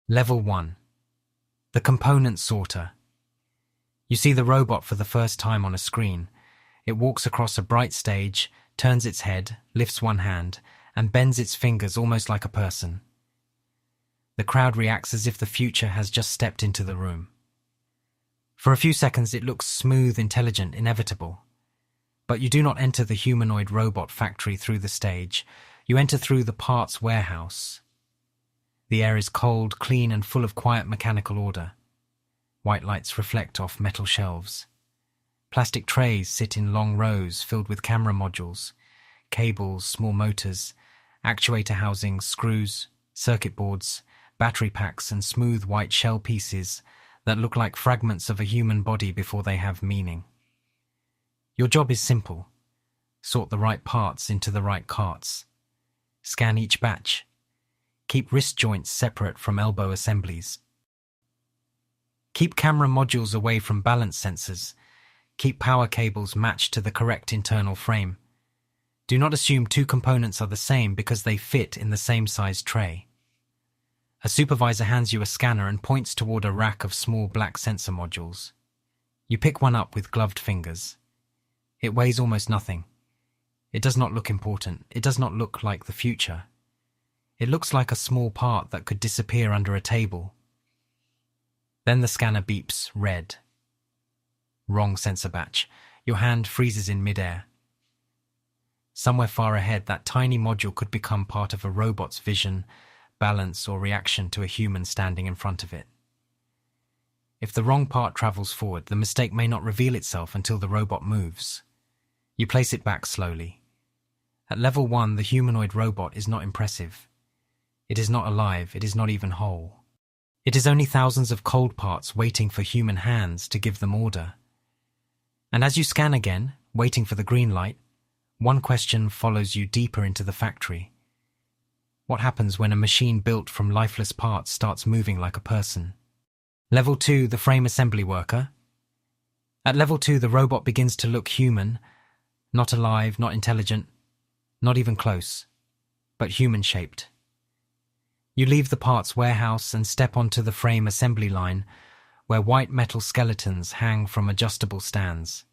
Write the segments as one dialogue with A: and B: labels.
A: Level 1. The Component Sorter. You see the robot for the first time on a screen. It walks across a bright stage, turns its head, lifts one hand, and bends its fingers almost like a person. The crowd reacts as if the future has just stepped into the room. For a few seconds it looks smooth, intelligent, inevitable. But you do not enter the Humanoid Robot Factory through the stage. You enter through the parts warehouse. The air is cold, clean, and full of quiet mechanical order. White lights reflect off metal shelves. Plastic trays sit in long rows filled with camera modules, cables, small motors, actuator housings, screws, circuit boards, battery packs, and smooth white shell pieces that look like fragments of a human body before they have meaning. Your job is simple. Sort the right parts into the right carts. Scan each batch. Keep wrist joints separate from elbow assemblies. Keep camera modules away from balance sensors. Keep power cables matched to the correct internal frame. Do not assume two components are the same because they fit in the same size tray. A supervisor hands you a scanner and points toward a rack of small black sensor modules. You pick one up with gloved fingers. It weighs almost nothing. It does not look important. It does not look like the future. It looks like a small part that could disappear under a table. Then the scanner beeps red. Wrong sensor batch. Your hand freezes in midair. Somewhere far ahead, that tiny module could become part of a robot's vision, balance, or reaction to a human standing in front of it. If the wrong part travels forward, the mistake may not reveal itself until the robot moves. You place it back slowly. At level 1, the humanoid robot is not impressive. It is not alive, it is not even whole. It is only thousands of cold parts waiting for human hands to give them order. And as you scan again, waiting for the green light, one question follows you deeper into the factory. What happens when a machine built from lifeless parts starts moving like a person? Level 2, the frame assembly worker. At level 2, the robot begins to look human, not alive, not intelligent, not even close, but human-shaped. You leave the parts warehouse and step onto the frame assembly line, where white metal skeletons hang from adjustable stands.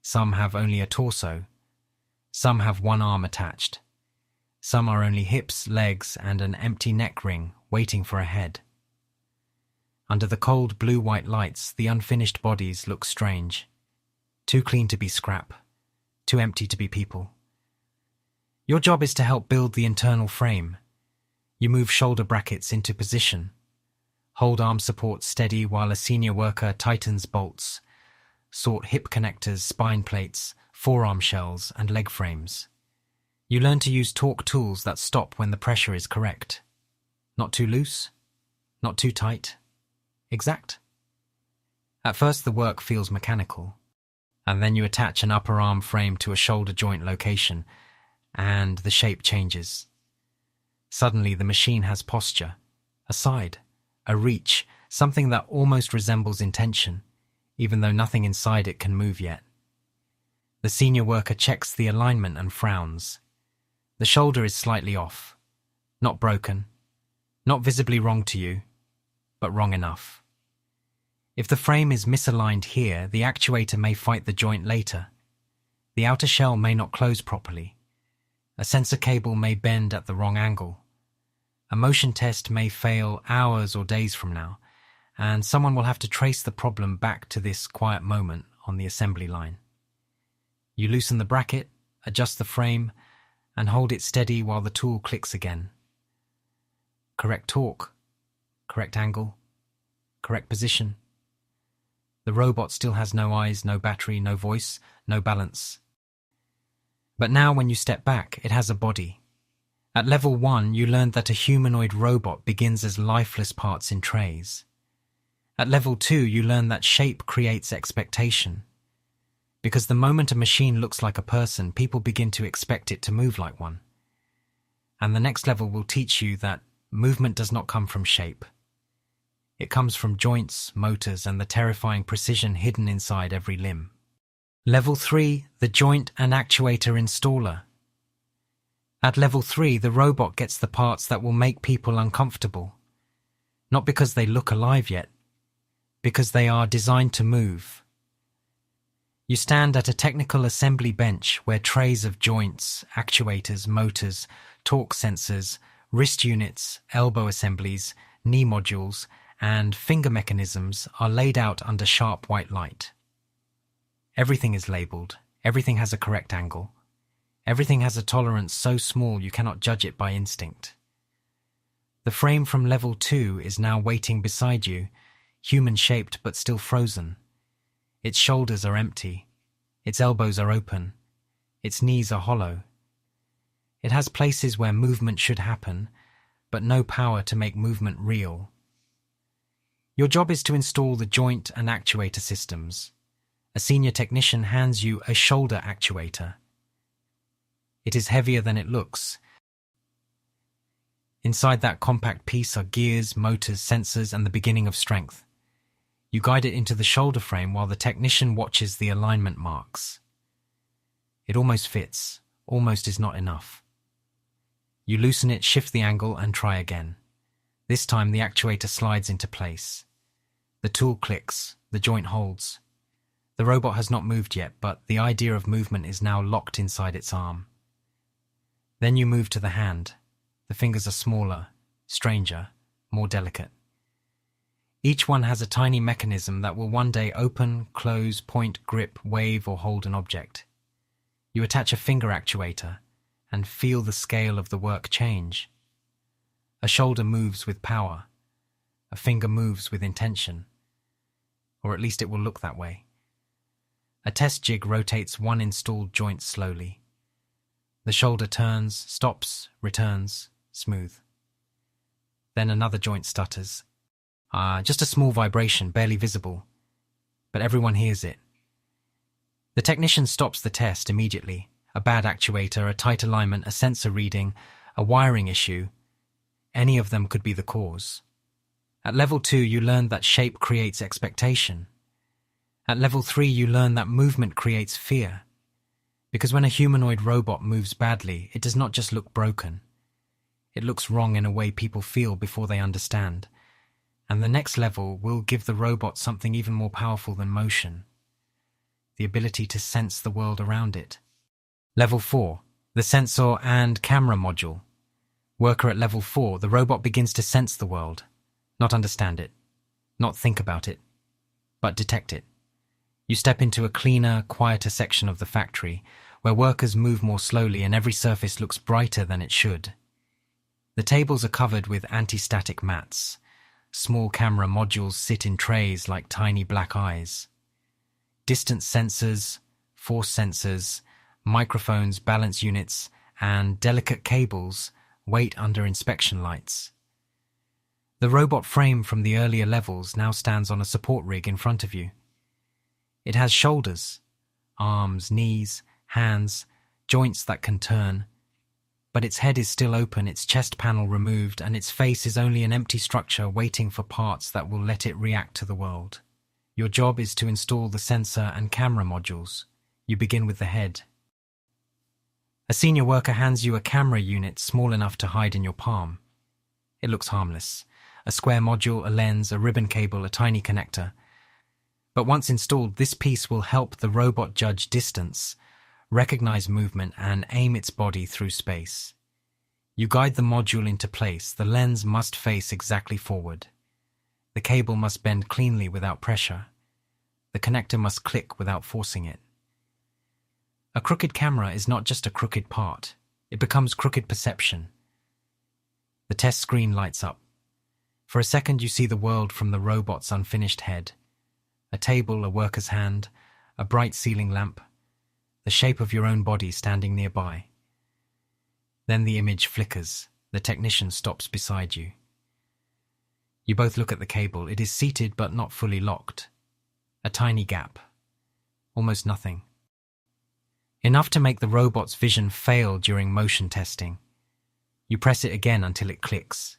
A: Some have only a torso. Some have one arm attached. Some are only hips, legs, and an empty neck ring waiting for a head. Under the cold blue-white lights, the unfinished bodies look strange. Too clean to be scrap. Too empty to be people. Your job is to help build the internal frame. You move shoulder brackets into position. Hold arm support steady while a senior worker tightens bolts. Sort hip connectors, spine plates, forearm shells, and leg frames. You learn to use torque tools that stop when the pressure is correct. Not too loose, not too tight. Exact. At first the work feels mechanical, and then you attach an upper arm frame to a shoulder joint location, and the shape changes. Suddenly the machine has posture, a side, a reach, something that almost resembles intention, even though nothing inside it can move yet. The senior worker checks the alignment and frowns. The shoulder is slightly off, not broken, not visibly wrong to you, but wrong enough. If the frame is misaligned here, the actuator may fight the joint later. The outer shell may not close properly. A sensor cable may bend at the wrong angle. A motion test may fail hours or days from now, and someone will have to trace the problem back to this quiet moment on the assembly line. You loosen the bracket, adjust the frame, and hold it steady while the tool clicks again. Correct torque, correct angle, correct position. The robot still has no eyes, no battery, no voice, no balance. But now when you step back, it has a body. At level 1, you learned that a humanoid robot begins as lifeless parts in trays. At level 2, you learn that shape creates expectation. Because the moment a machine looks like a person, people begin to expect it to move like one. And the next level will teach you that movement does not come from shape. It comes from joints, motors, and the terrifying precision hidden inside every limb. Level 3, the joint and actuator installer. At level 3, the robot gets the parts that will make people uncomfortable. Not because they look alive yet, because they are designed to move. You stand at a technical assembly bench where trays of joints, actuators, motors, torque sensors, wrist units, elbow assemblies, knee modules, and finger mechanisms are laid out under sharp white light. Everything is labeled, everything has a correct angle, everything has a tolerance so small you cannot judge it by instinct. The frame from level 2 is now waiting beside you, human-shaped but still frozen. Its shoulders are empty, its elbows are open, its knees are hollow. It has places where movement should happen, but no power to make movement real. Your job is to install the joint and actuator systems. A senior technician hands you a shoulder actuator. It is heavier than it looks. Inside that compact piece are gears, motors, sensors, and the beginning of strength. You guide it into the shoulder frame while the technician watches the alignment marks. It almost fits, almost is not enough. You loosen it, shift the angle, and try again. This time the actuator slides into place. The tool clicks, the joint holds. The robot has not moved yet, but the idea of movement is now locked inside its arm. Then you move to the hand. The fingers are smaller, stranger, more delicate. Each one has a tiny mechanism that will one day open, close, point, grip, wave, or hold an object. You attach a finger actuator and feel the scale of the work change. A shoulder moves with power. A finger moves with intention. Or at least it will look that way. A test jig rotates one installed joint slowly. The shoulder turns, stops, returns, smooth. Then another joint stutters. Just a small vibration, barely visible. But everyone hears it. The technician stops the test immediately. A bad actuator, a tight alignment, a sensor reading, a wiring issue. Any of them could be the cause. At level 2, you learn that shape creates expectation. At level 3, you learn that movement creates fear. Because when a humanoid robot moves badly, it does not just look broken. It looks wrong in a way people feel before they understand. And the next level will give the robot something even more powerful than motion. The ability to sense the world around it. Level 4, the sensor and camera module. Worker at level 4, the robot begins to sense the world. Not understand it. Not think about it. But detect it. You step into a cleaner, quieter section of the factory, where workers move more slowly and every surface looks brighter than it should. The tables are covered with anti-static mats. Small camera modules sit in trays like tiny black eyes. Distance sensors, force sensors, microphones, balance units, and delicate cables wait under inspection lights. The robot frame from the earlier levels now stands on a support rig in front of you. It has shoulders, arms, knees, hands, joints that can turn, but its head is still open, its chest panel removed, and its face is only an empty structure waiting for parts that will let it react to the world. Your job is to install the sensor and camera modules. You begin with the head. A senior worker hands you a camera unit small enough to hide in your palm. It looks harmless. A square module, a lens, a ribbon cable, a tiny connector. But once installed, this piece will help the robot judge distance, recognize movement, and aim its body through space. You guide the module into place. The lens must face exactly forward. The cable must bend cleanly without pressure. The connector must click without forcing it. A crooked camera is not just a crooked part. It becomes crooked perception. The test screen lights up. For a second you see the world from the robot's unfinished head. A table, a worker's hand, a bright ceiling lamp, the shape of your own body standing nearby. Then the image flickers. The technician stops beside you. You both look at the cable. It is seated but not fully locked. A tiny gap. Almost nothing. Enough to make the robot's vision fail during motion testing. You press it again until it clicks.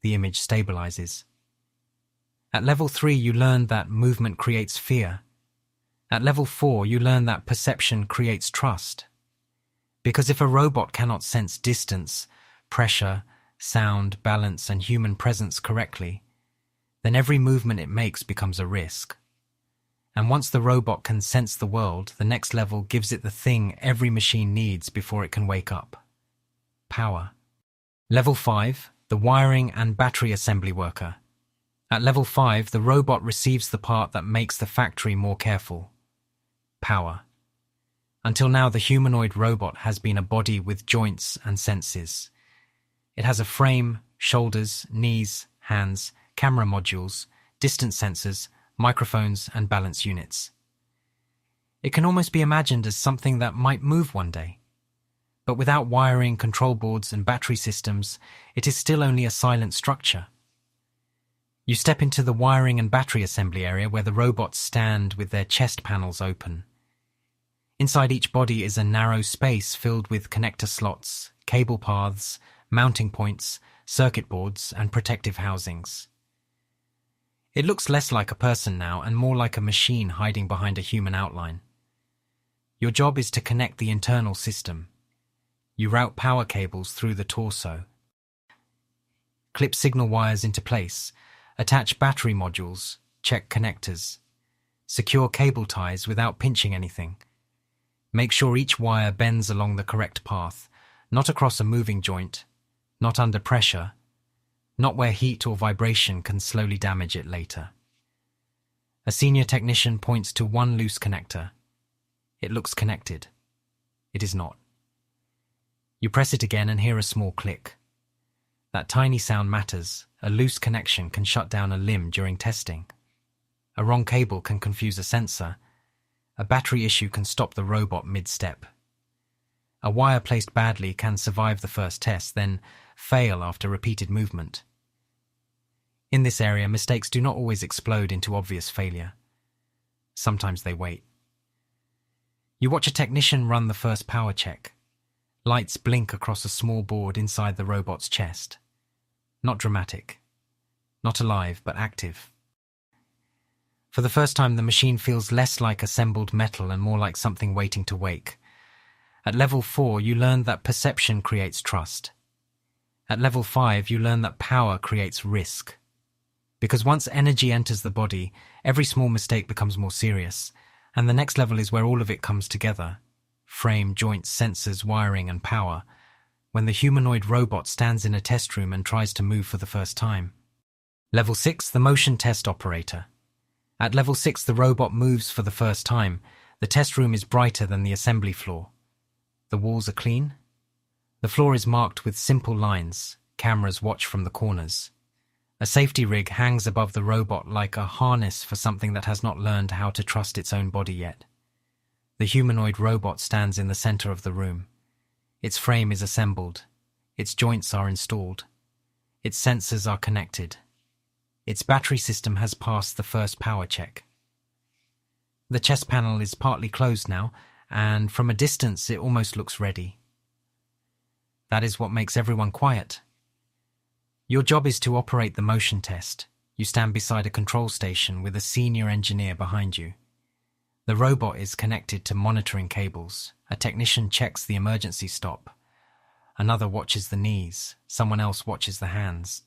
A: The image stabilizes. At level 3, you learn that movement creates fear. At level 4, you learn that perception creates trust. Because if a robot cannot sense distance, pressure, sound, balance, and human presence correctly, then every movement it makes becomes a risk. And once the robot can sense the world, the next level gives it the thing every machine needs before it can wake up: power. Level 5, the wiring and battery assembly worker. At level 5, the robot receives the part that makes the factory more careful: power. Until now, the humanoid robot has been a body with joints and senses. It has a frame, shoulders, knees, hands, camera modules, distance sensors, microphones, and balance units. It can almost be imagined as something that might move one day. But without wiring, control boards, and battery systems, it is still only a silent structure. You step into the wiring and battery assembly area where the robots stand with their chest panels open. Inside each body is a narrow space filled with connector slots, cable paths, mounting points, circuit boards, and protective housings. It looks less like a person now and more like a machine hiding behind a human outline. Your job is to connect the internal system. You route power cables through the torso, clip signal wires into place, attach battery modules, check connectors, secure cable ties without pinching anything. Make sure each wire bends along the correct path, not across a moving joint, not under pressure, not where heat or vibration can slowly damage it later. A senior technician points to one loose connector. It looks connected. It is not. You press it again and hear a small click. That tiny sound matters. A loose connection can shut down a limb during testing. A wrong cable can confuse a sensor. A battery issue can stop the robot mid-step. A wire placed badly can survive the first test, then fail after repeated movement. In this area, mistakes do not always explode into obvious failure. Sometimes they wait. You watch a technician run the first power check. Lights blink across a small board inside the robot's chest. Not dramatic. Not alive, but active. For the first time, the machine feels less like assembled metal and more like something waiting to wake. At level 4, you learn that perception creates trust. At level 5, you learn that power creates risk. Because once energy enters the body, every small mistake becomes more serious, and the next level is where all of it comes together: frame, joints, sensors, wiring, and power, when the humanoid robot stands in a test room and tries to move for the first time. Level 6, the motion test operator. At level 6, the robot moves for the first time. The test room is brighter than the assembly floor. The walls are clean. The floor is marked with simple lines. Cameras watch from the corners. A safety rig hangs above the robot like a harness for something that has not learned how to trust its own body yet. The humanoid robot stands in the center of the room. Its frame is assembled. Its joints are installed. Its sensors are connected. Its battery system has passed the first power check. The chest panel is partly closed now, and from a distance it almost looks ready. That is what makes everyone quiet. Your job is to operate the motion test. You stand beside a control station with a senior engineer behind you. The robot is connected to monitoring cables. A technician checks the emergency stop. Another watches the knees. Someone else watches the hands.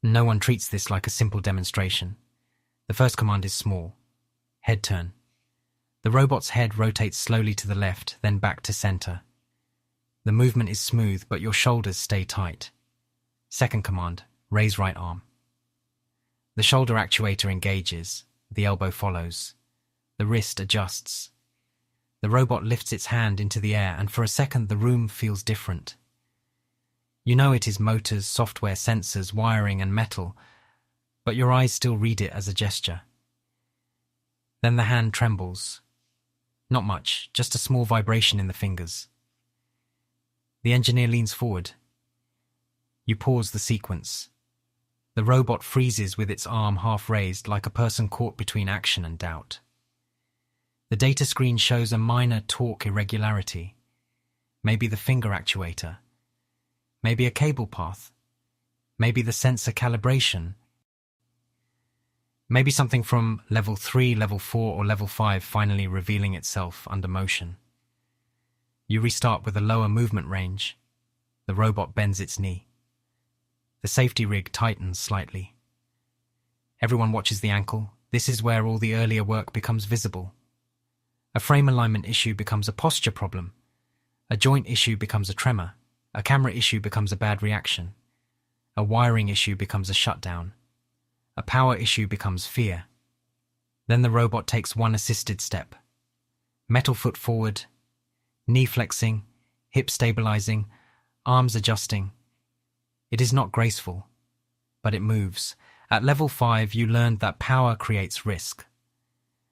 A: No one treats this like a simple demonstration. The first command is small. Head turn. The robot's head rotates slowly to the left, then back to center. The movement is smooth, but your shoulders stay tight. Second command, raise right arm. The shoulder actuator engages. The elbow follows. The wrist adjusts. The robot lifts its hand into the air, and for a second the room feels different. You know it is motors, software, sensors, wiring, and metal, but your eyes still read it as a gesture. Then the hand trembles. Not much, just a small vibration in the fingers. The engineer leans forward. You pause the sequence. The robot freezes with its arm half raised, like a person caught between action and doubt. The data screen shows a minor torque irregularity. Maybe the finger actuator. Maybe a cable path. Maybe the sensor calibration. Maybe something from level 3, level 4, or level 5 finally revealing itself under motion. You restart with a lower movement range. The robot bends its knee. The safety rig tightens slightly. Everyone watches the ankle. This is where all the earlier work becomes visible. A frame alignment issue becomes a posture problem. A joint issue becomes a tremor. A camera issue becomes a bad reaction. A wiring issue becomes a shutdown. A power issue becomes fear. Then the robot takes one assisted step. Metal foot forward, knee flexing, hip stabilizing, arms adjusting. It is not graceful, but it moves. At level 5, you learned that power creates risk.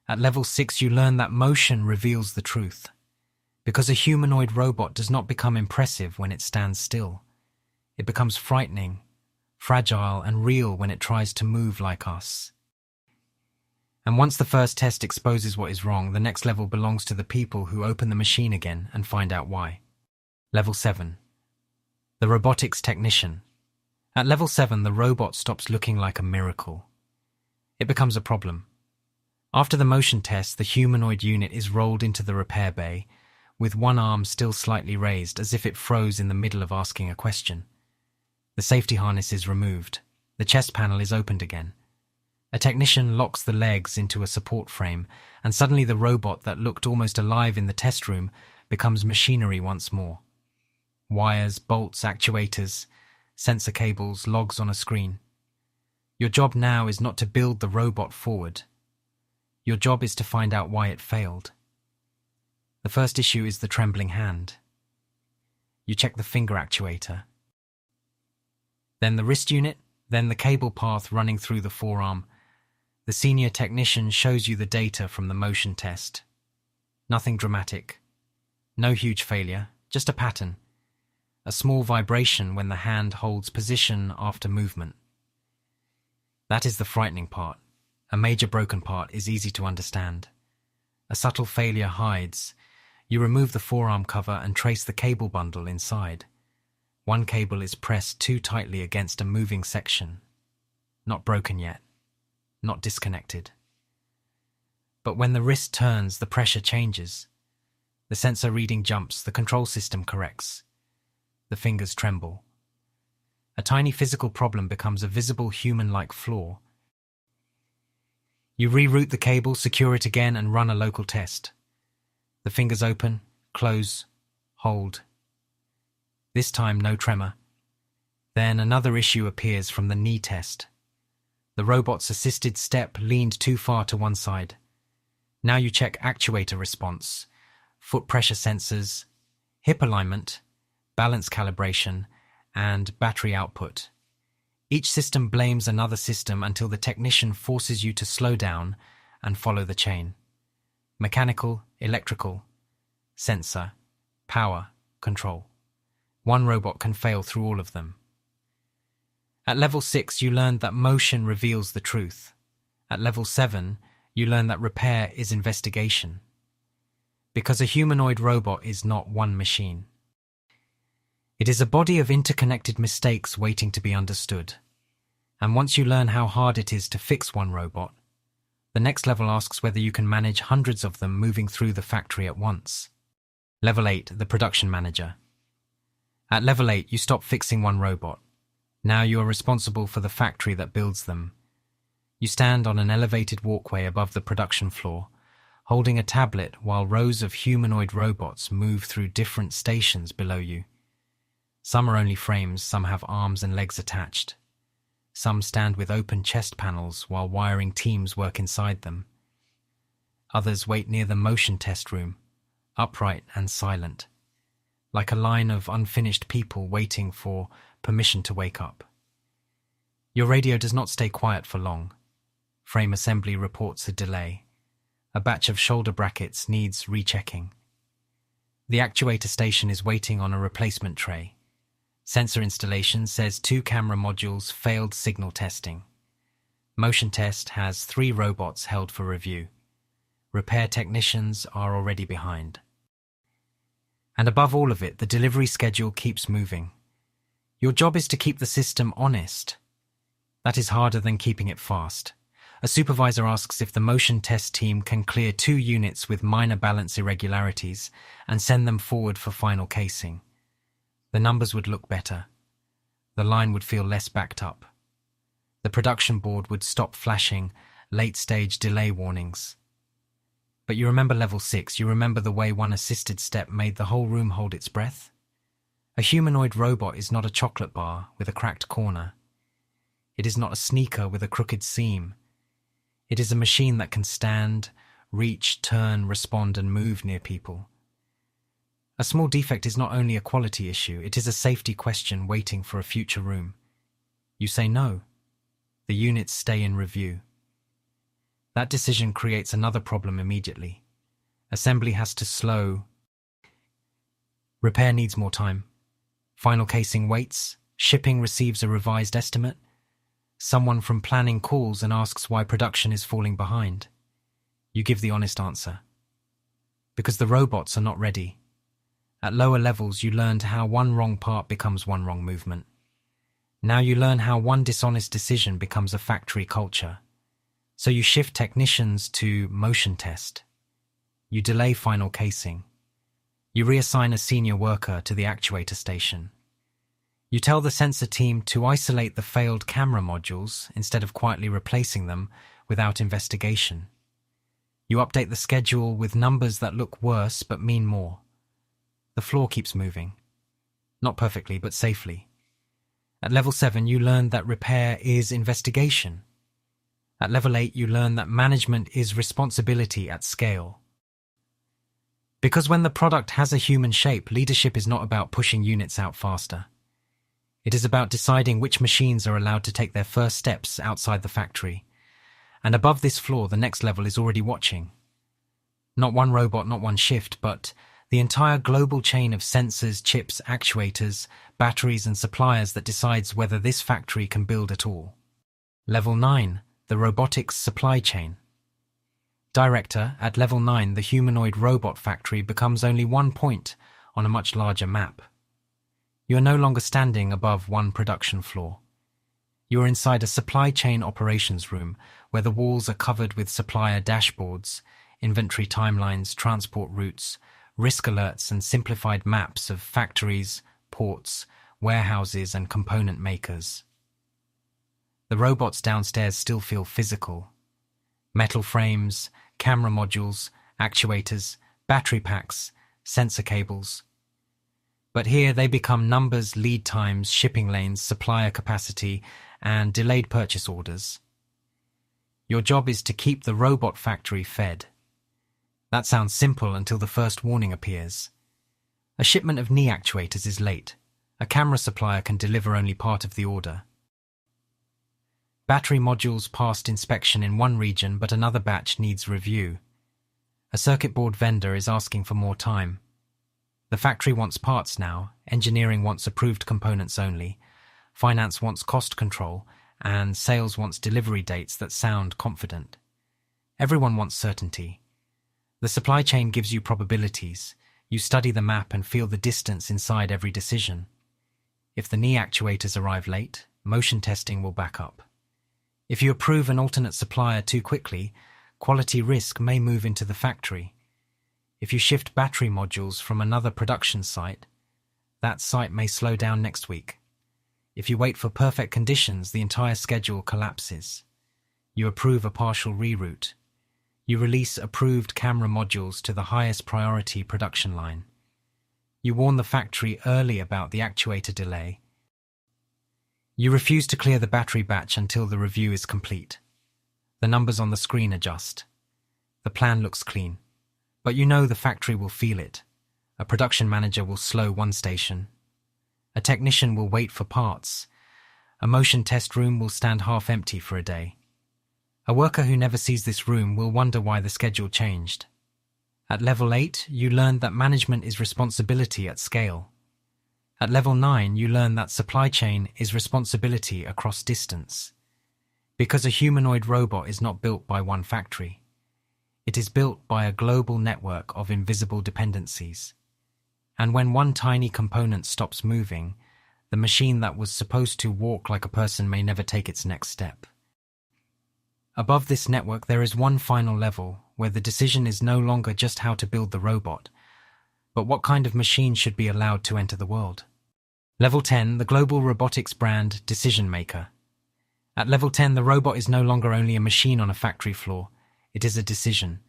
A: At level 6, you learn that motion reveals the truth. Because a humanoid robot does not become impressive when it stands still. It becomes frightening, fragile, and real when it tries to move like us. And once the first test exposes what is wrong, the next level belongs to the people who open the machine again and find out why. Level 7. The robotics technician. At level 7, the robot stops looking like a miracle. It becomes a problem. After the motion test, the humanoid unit is rolled into the repair bay, with one arm still slightly raised as if it froze in the middle of asking a question. The safety harness is removed. The chest panel is opened again. A technician locks the legs into a support frame, and suddenly the robot that looked almost alive in the test room becomes machinery once more. Wires, bolts, actuators, sensor cables, logs on a screen. Your job now is not to build the robot forward. Your job is to find out why it failed. The first issue is the trembling hand. You check the finger actuator. Then the wrist unit, then the cable path running through the forearm. The senior technician shows you the data from the motion test. Nothing dramatic. No huge failure, just a pattern. A small vibration when the hand holds position after movement. That is the frightening part. A major broken part is easy to understand. A subtle failure hides. You remove the forearm cover and trace the cable bundle inside. One cable is pressed too tightly against a moving section. Not broken yet. Not disconnected. But when the wrist turns, the pressure changes. The sensor reading jumps, the control system corrects. The fingers tremble. A tiny physical problem becomes a visible human-like flaw. You reroute the cable, secure it again, and run a local test. The fingers open, close, hold. This time, no tremor. Then another issue appears from the knee test. The robot's assisted step leaned too far to one side. Now you check actuator response, foot pressure sensors, hip alignment, balance calibration, and battery output. Each system blames another system until the technician forces you to slow down and follow the chain. Mechanical, electrical, sensor, power, control. One robot can fail through all of them. At level 6, you learned that motion reveals the truth. At level 7, you learn that repair is investigation. Because a humanoid robot is not one machine. It is a body of interconnected mistakes waiting to be understood. And once you learn how hard it is to fix one robot, the next level asks whether you can manage hundreds of them moving through the factory at once. Level 8, the production manager. At level 8, you stop fixing one robot. Now you are responsible for the factory that builds them. You stand on an elevated walkway above the production floor, holding a tablet while rows of humanoid robots move through different stations below you. Some are only frames, some have arms and legs attached. Some stand with open chest panels while wiring teams work inside them. Others wait near the motion test room, upright and silent, like a line of unfinished people waiting for permission to wake up. Your radio does not stay quiet for long. Frame assembly reports a delay. A batch of shoulder brackets needs rechecking. The actuator station is waiting on a replacement tray. Sensor installation says 2 camera modules failed signal testing. Motion test has 3 robots held for review. Repair technicians are already behind. And above all of it, the delivery schedule keeps moving. Your job is to keep the system honest. That is harder than keeping it fast. A supervisor asks if the motion test team can clear 2 units with minor balance irregularities and send them forward for final casing. The numbers would look better. The line would feel less backed up. The production board would stop flashing late-stage delay warnings. But you remember level 6, you remember the way one assisted step made the whole room hold its breath? A humanoid robot is not a chocolate bar with a cracked corner. It is not a sneaker with a crooked seam. It is a machine that can stand, reach, turn, respond, and move near people. A small defect is not only a quality issue, it is a safety question waiting for a future room. You say no. The units stay in review. That decision creates another problem immediately. Assembly has to slow. Repair needs more time. Final casing waits. Shipping receives a revised estimate. Someone from planning calls and asks why production is falling behind. You give the honest answer. Because the robots are not ready. At lower levels, you learned how one wrong part becomes one wrong movement. Now you learn how one dishonest decision becomes a factory culture. So you shift technicians to motion test. You delay final casing. You reassign a senior worker to the actuator station. You tell the sensor team to isolate the failed camera modules instead of quietly replacing them without investigation. You update the schedule with numbers that look worse but mean more. The floor keeps moving. Not perfectly, but safely. At level 7, you learn that repair is investigation. At level 8, you learn that management is responsibility at scale. Because when the product has a human shape, leadership is not about pushing units out faster. It is about deciding which machines are allowed to take their first steps outside the factory. And above this floor, the next level is already watching. Not one robot, not one shift, but the entire global chain of sensors, chips, actuators, batteries and suppliers that decides whether this factory can build at all. Level 9, the robotics supply chain. Director, at level 9, the Humanoid Robot Factory becomes only one point on a much larger map. You are no longer standing above one production floor. You are inside a supply chain operations room where the walls are covered with supplier dashboards, inventory timelines, transport routes, risk alerts and simplified maps of factories, ports, warehouses and component makers. The robots downstairs still feel physical. Metal frames, camera modules, actuators, battery packs, sensor cables. But here they become numbers, lead times, shipping lanes, supplier capacity, and delayed purchase orders. Your job is to keep the robot factory fed. That sounds simple until the first warning appears. A shipment of knee actuators is late. A camera supplier can deliver only part of the order. Battery modules passed inspection in one region, but another batch needs review. A circuit board vendor is asking for more time. The factory wants parts now, engineering wants approved components only, finance wants cost control, and sales wants delivery dates that sound confident. Everyone wants certainty. The supply chain gives you probabilities. You study the map and feel the distance inside every decision. If the knee actuators arrive late, motion testing will back up. If you approve an alternate supplier too quickly, quality risk may move into the factory. If you shift battery modules from another production site, that site may slow down next week. If you wait for perfect conditions, the entire schedule collapses. You approve a partial reroute. You release approved camera modules to the highest priority production line. You warn the factory early about the actuator delay. You refuse to clear the battery batch until the review is complete. The numbers on the screen adjust. The plan looks clean. But you know the factory will feel it. A production manager will slow one station. A technician will wait for parts. A motion test room will stand half empty for a day. A worker who never sees this room will wonder why the schedule changed. At level 8, you learn that management is responsibility at scale. At level 9, you learn that supply chain is responsibility across distance. Because a humanoid robot is not built by one factory. It is built by a global network of invisible dependencies. And when one tiny component stops moving, the machine that was supposed to walk like a person may never take its next step. Above this network, there is one final level where the decision is no longer just how to build the robot, but what kind of machine should be allowed to enter the world. Level 10, the global robotics brand Decision Maker. At level 10, the robot is no longer only a machine on a factory floor. It is a decision.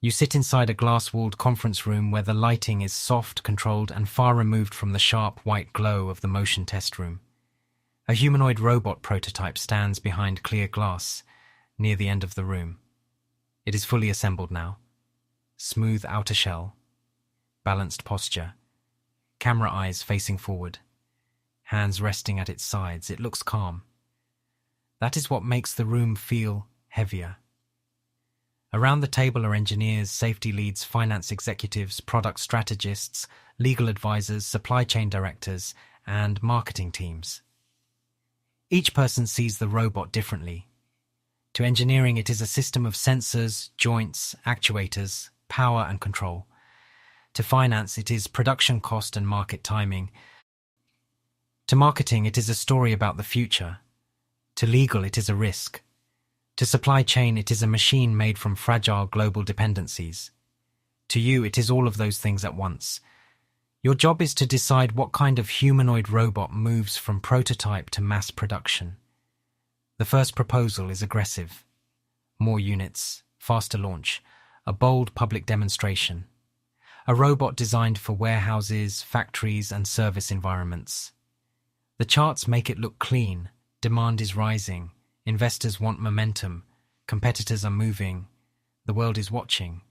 A: You sit inside a glass-walled conference room where the lighting is soft, controlled, and far removed from the sharp white glow of the motion test room. A humanoid robot prototype stands behind clear glass, near the end of the room. It is fully assembled now. Smooth outer shell, balanced posture, camera eyes facing forward, hands resting at its sides. It looks calm. That is what makes the room feel heavier. Around the table are engineers, safety leads, finance executives, product strategists, legal advisors, supply chain directors, and marketing teams. Each person sees the robot differently. To engineering, it is a system of sensors, joints, actuators, power and control. To finance, it is production cost and market timing. To marketing, it is a story about the future. To legal, it is a risk. To supply chain, it is a machine made from fragile global dependencies. To you, it is all of those things at once. Your job is to decide what kind of humanoid robot moves from prototype to mass production. The first proposal is aggressive. More units, faster launch, a bold public demonstration. A robot designed for warehouses, factories, and service environments. The charts make it look clean. Demand is rising. Investors want momentum. Competitors are moving. The world is watching.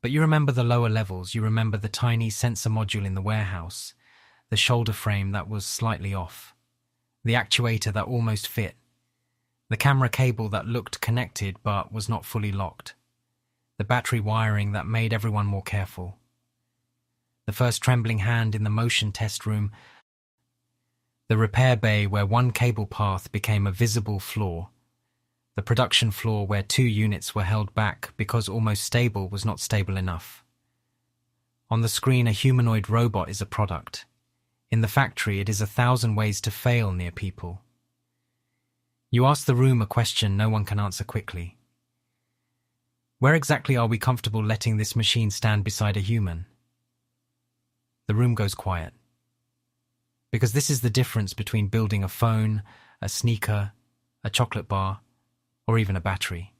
A: But you remember the lower levels. You remember the tiny sensor module in the warehouse, the shoulder frame that was slightly off, the actuator that almost fit, the camera cable that looked connected but was not fully locked, the battery wiring that made everyone more careful. The first trembling hand in the motion test room, the repair bay where one cable path became a visible flaw, the production floor where 2 units were held back because almost stable was not stable enough. On the screen, a humanoid robot is a product. In the factory, it is 1,000 ways to fail near people. You ask the room a question no one can answer quickly. Where exactly are we comfortable letting this machine stand beside a human? The room goes quiet. Because this is the difference between building a phone, a sneaker, a chocolate bar, or even a battery,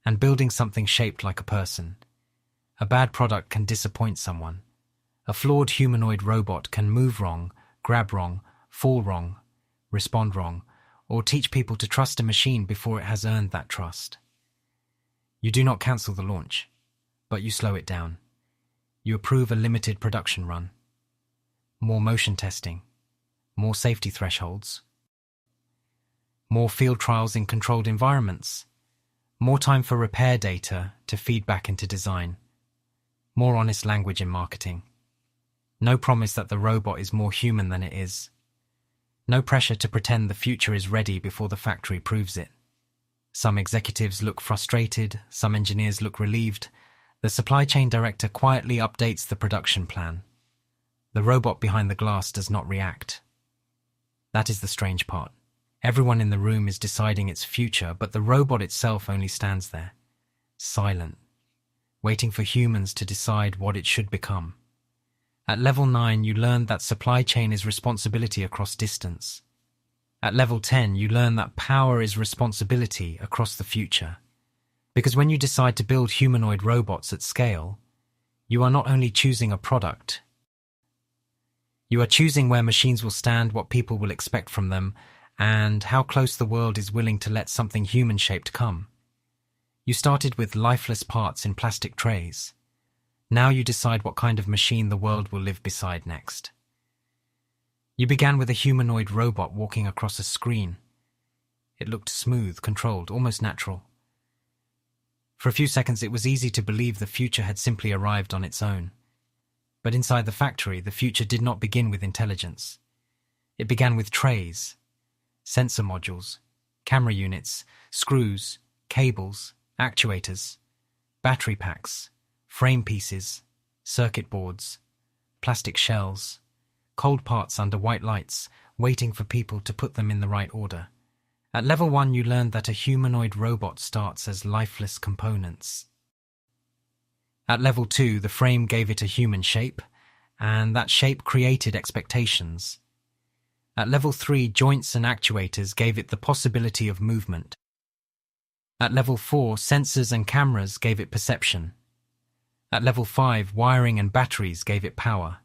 A: and building something shaped like a person. A bad product can disappoint someone. A flawed humanoid robot can move wrong, grab wrong, fall wrong, respond wrong, or teach people to trust a machine before it has earned that trust. You do not cancel the launch, but you slow it down. You approve a limited production run. More motion testing. More safety thresholds. More field trials in controlled environments. More time for repair data to feed back into design. More honest language in marketing. No promise that the robot is more human than it is. No pressure to pretend the future is ready before the factory proves it. Some executives look frustrated, some engineers look relieved. The supply chain director quietly updates the production plan. The robot behind the glass does not react. That is the strange part. Everyone in the room is deciding its future, but the robot itself only stands there, silent, waiting for humans to decide what it should become. At level 9, you learn that supply chain is responsibility across distance. At level 10, you learn that power is responsibility across the future. Because when you decide to build humanoid robots at scale, you are not only choosing a product, you are choosing where machines will stand, what people will expect from them, and how close the world is willing to let something human-shaped come. You started with lifeless parts in plastic trays. Now you decide what kind of machine the world will live beside next. You began with a humanoid robot walking across a screen. It looked smooth, controlled, almost natural. For a few seconds it was easy to believe the future had simply arrived on its own. But inside the factory, the future did not begin with intelligence. It began with trays, sensor modules, camera units, screws, cables, actuators, battery packs, frame pieces, circuit boards, plastic shells, cold parts under white lights, waiting for people to put them in the right order. At level 1, you learned that a humanoid robot starts as lifeless components. At level 2, the frame gave it a human shape, and that shape created expectations. At level 3, joints and actuators gave it the possibility of movement. At level 4, sensors and cameras gave it perception. At level 5, wiring and batteries gave it power.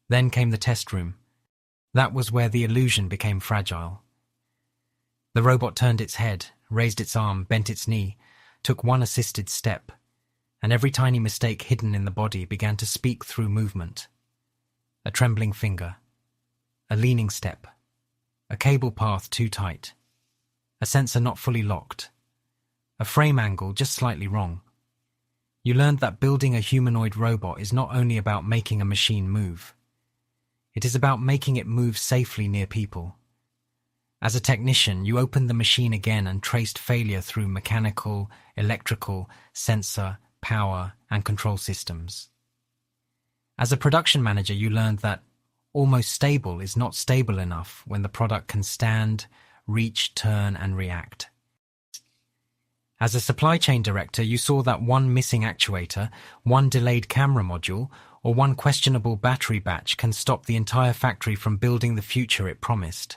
A: Then came the test room. That was where the illusion became fragile. The robot turned its head, raised its arm, bent its knee, took one assisted step, and every tiny mistake hidden in the body began to speak through movement. A trembling finger, a leaning step, a cable path too tight, a sensor not fully locked, a frame angle just slightly wrong. You learned that building a humanoid robot is not only about making a machine move. It is about making it move safely near people. As a technician, you opened the machine again and traced failure through mechanical, electrical, sensor, power, and control systems. As a production manager, you learned that almost stable is not stable enough when the product can stand, reach, turn, and react. As a supply chain director, you saw that one missing actuator, one delayed camera module, or one questionable battery batch can stop the entire factory from building the future it promised.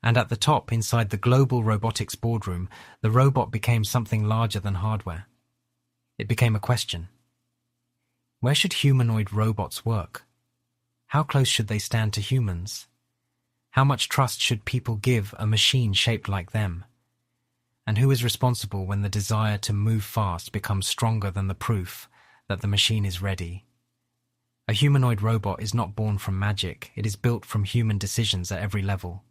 A: And at the top, inside the global robotics boardroom, the robot became something larger than hardware. It became a question. Where should humanoid robots work? How close should they stand to humans? How much trust should people give a machine shaped like them? And who is responsible when the desire to move fast becomes stronger than the proof that the machine is ready? A humanoid robot is not born from magic, it is built from human decisions at every level.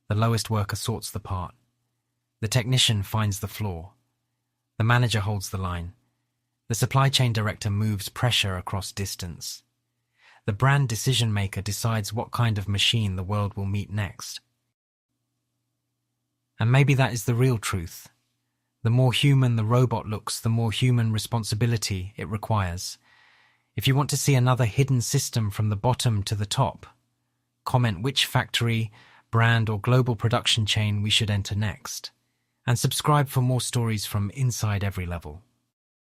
A: The lowest worker sorts the part. The technician finds the flaw. The manager holds the line. The supply chain director moves pressure across distance. The brand decision maker decides what kind of machine the world will meet next. And maybe that is the real truth. The more human the robot looks, the more human responsibility it requires. If you want to see another hidden system from the bottom to the top, comment which factory, brand, or global production chain we should enter next. And subscribe for more stories from inside every level.